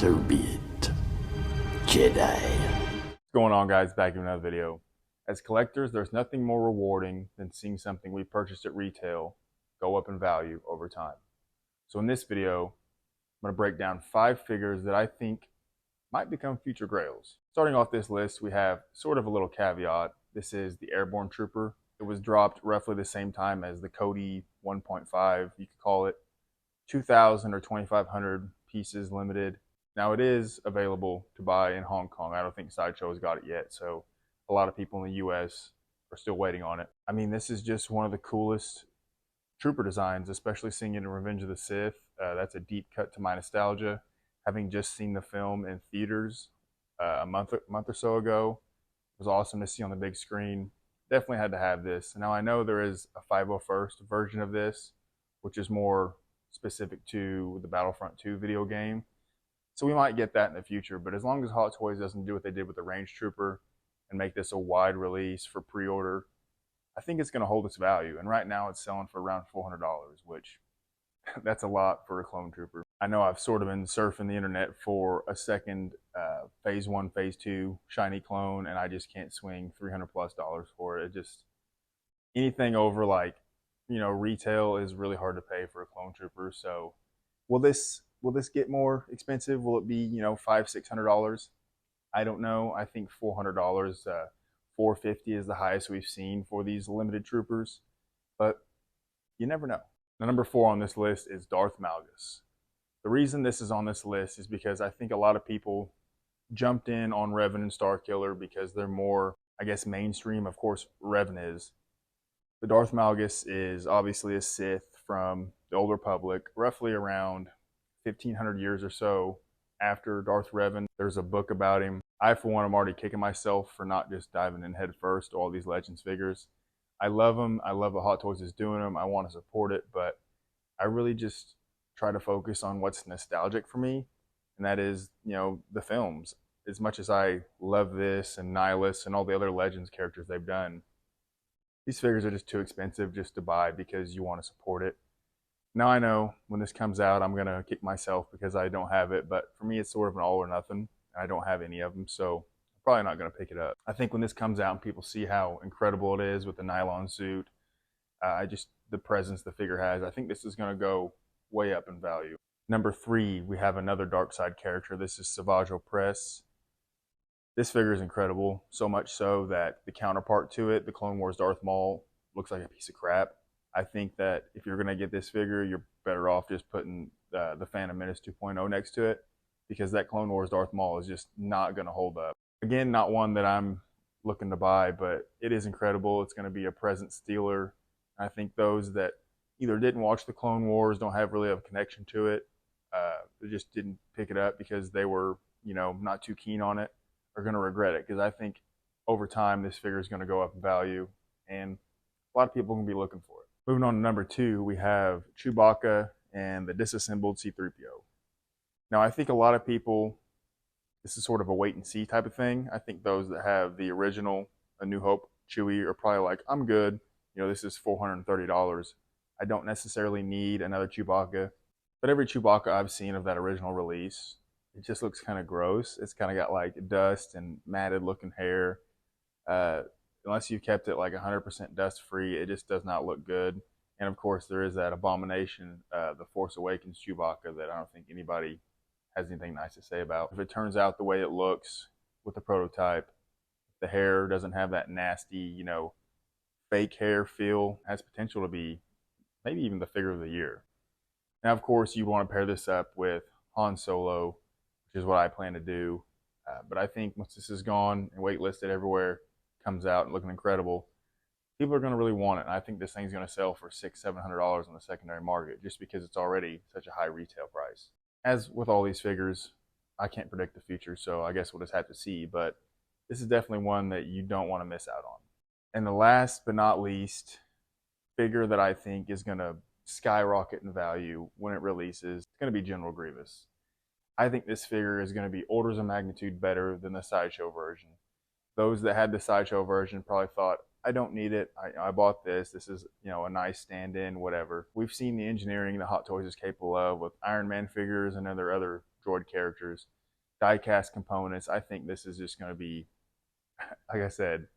So be it, Jedi. What's going on, guys? Back in another video. As collectors, there's nothing more rewarding than seeing something we purchased at retail go up in value over time. So in this video, I'm going to break down 5 figures that I think might become future Grails. Starting off this list, we have sort of a little caveat. This is the Airborne Trooper. It was dropped roughly the same time as the Cody 1.5, you could call it. 2,000 or 2,500 pieces limited. Now it is available to buy in Hong Kong. I don't think Sideshow has got it yet, so a lot of people in the US are still waiting on it. I mean, this is just one of the coolest trooper designs, especially seeing it in Revenge of the Sith. That's a deep cut to my nostalgia. Having just seen the film in theaters a month or so ago, it was awesome to see on the big screen. Definitely had to have this. Now I know there is a 501st version of this, which is more specific to the Battlefront 2 video game. So we might get that in the future, but as long as Hot Toys doesn't do what they did with the Range Trooper and make this a wide release for pre-order, I think it's going to hold its value. And right now it's selling for around $400, which that's a lot for a clone trooper. I know I've sort of been surfing the internet for a second Phase 1, Phase 2 shiny clone, and I just can't swing $300+ for it. It just, anything over like, retail is really hard to pay for a clone trooper. So will this get more expensive? Will it be, $500-$600? I don't know. I think $400, $450 is the highest we've seen for these limited troopers, but you never know. Now, number 4 on this list is Darth Malgus. The reason this is on this list is because I think a lot of people jumped in on Revan and Starkiller because they're more, I guess, mainstream. Of course, Revan is. But Darth Malgus is obviously a Sith from the Old Republic, roughly around 1,500 years or so after Darth Revan. There's a book about him. I, for one, am already kicking myself for not just diving in head first to all these Legends figures. I love them. I love what Hot Toys is doing them. I want to support it, but I really just try to focus on what's nostalgic for me, and that is, the films. As much as I love this and Nihilus and all the other Legends characters they've done, these figures are just too expensive just to buy because you want to support it. Now I know when this comes out, I'm going to kick myself because I don't have it, but for me, it's sort of an all or nothing. I don't have any of them, so I'm probably not going to pick it up. I think when this comes out and people see how incredible it is with the nylon suit, the presence the figure has, I think this is going to go way up in value. Number 3, we have another dark side character. This is Savage Opress. This figure is incredible, so much so that the counterpart to it, the Clone Wars Darth Maul, looks like a piece of crap. I think that if you're going to get this figure, you're better off just putting the Phantom Menace 2.0 next to it, because that Clone Wars Darth Maul is just not going to hold up. Again, not one that I'm looking to buy, but it is incredible. It's going to be a present stealer. I think those that either didn't watch the Clone Wars, don't have really a connection to it, they just didn't pick it up because they were, not too keen on it, are going to regret it, because I think over time this figure is going to go up in value and a lot of people are going to be looking for it. Moving on to number 2, we have Chewbacca and the disassembled C-3PO. Now I think a lot of people, this is sort of a wait and see type of thing. I think those that have the original A New Hope Chewie are probably like, I'm good. This is $430. I don't necessarily need another Chewbacca. But every Chewbacca I've seen of that original release, it just looks kind of gross. It's kind of got like dust and matted looking hair. Unless you've kept it like 100% dust free, it just does not look good. And of course, there is that abomination, the Force Awakens Chewbacca, that I don't think anybody has anything nice to say about. If it turns out the way it looks with the prototype, the hair doesn't have that nasty, fake hair feel, has potential to be maybe even the figure of the year. Now, of course, you want to pair this up with Han Solo, which is what I plan to do. But I think once this is gone and waitlisted everywhere, comes out and looking incredible, people are going to really want it. And I think this thing's going to sell for $600-$700 on the secondary market just because it's already such a high retail price. As with all these figures, I can't predict the future, so I guess we'll just have to see. But this is definitely one that you don't want to miss out on. And the last but not least figure that I think is going to skyrocket in value when it releases, it's going to be General Grievous. I think this figure is going to be orders of magnitude better than the Sideshow version. Those that had the Sideshow version probably thought, I don't need it. I bought this. This is, you know, a nice stand-in, whatever. We've seen the engineering that Hot Toys is capable of with Iron Man figures and other droid characters, die-cast components. I think this is just going to be, like I said,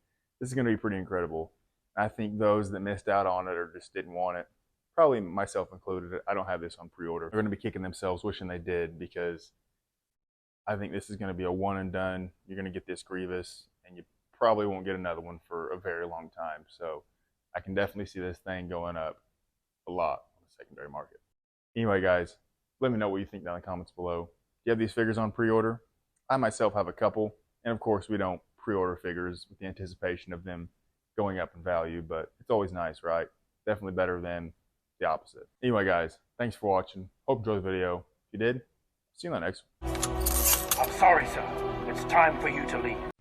this is going to be pretty incredible. I think those that missed out on it or just didn't want it, probably myself included, I don't have this on pre-order. They're going to be kicking themselves wishing they did, because I think this is going to be a one and done. You're going to get this Grievous, and you probably won't get another one for a very long time. So I can definitely see this thing going up a lot on the secondary market. Anyway, guys, let me know what you think down in the comments below. Do you have these figures on pre-order? I myself have a couple, and of course we don't pre-order figures with the anticipation of them going up in value, but it's always nice, right? Definitely better than the opposite. Anyway, guys, thanks for watching. Hope you enjoyed the video. If you did, see you in the next one. I'm sorry, sir. It's time for you to leave.